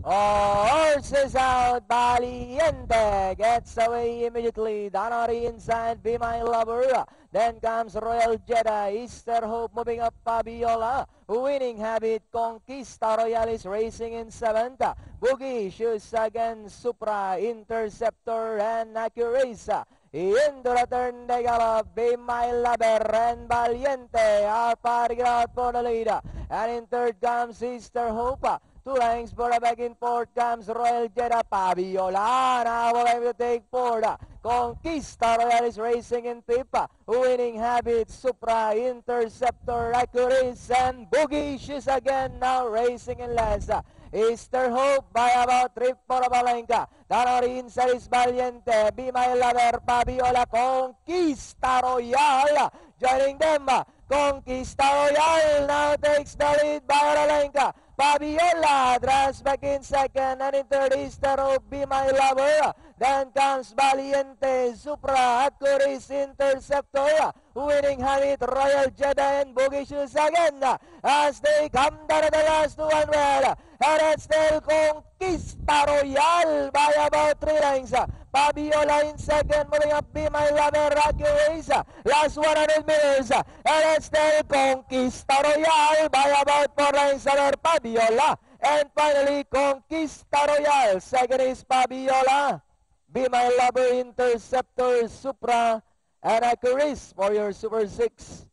Horses out, Valiente gets away immediately. Danari inside, Be My Lover. Then comes Royal Jeddah, Easter Hope moving up, Fabiola. Winning Habit, Conquista Royalis racing in 7th. Boogie Shoes against Supra, Interceptor and Accuracy. Into the turn they gallop, Be My Lover and Valiente are parting out for the lead. And in 3rd comes Easter Hope. 2 lengths for a back. In 4th comes Royal Jeddah, Fabiola. Now will to take 4th. Conquista Royalis racing in 5th. Winning Habit, Supra, Interceptor, Accuracy, and Boogie Shoes again now racing in last. Easter Hope by about 3/4 of a length. Danori inside is Valiente, Be My Lover, Fabiola, Conquista Royal. Joining them, Conquista Royal now takes the lead by a length. Fabiola draws back in 2nd, and in 3rd Easter Hope, Be My Lover. Then comes Valiente, Supra, Accuracy, Interceptor. Winning Habit, Royal Jeddah, and Boogie Shoes again as they come down to the last 200. And it's still Conquista Royal by about 3 lengths. Fabiola in 2nd, moving up, Be My Lover, Accuracy. Last 100 meters. And it's still Conquista Royal by about 4 lengths over Fabiola. And finally, Conquista Royal. 2nd is Fabiola. Be My Lover, Interceptor, Supra, and Accuracy for your Super 6.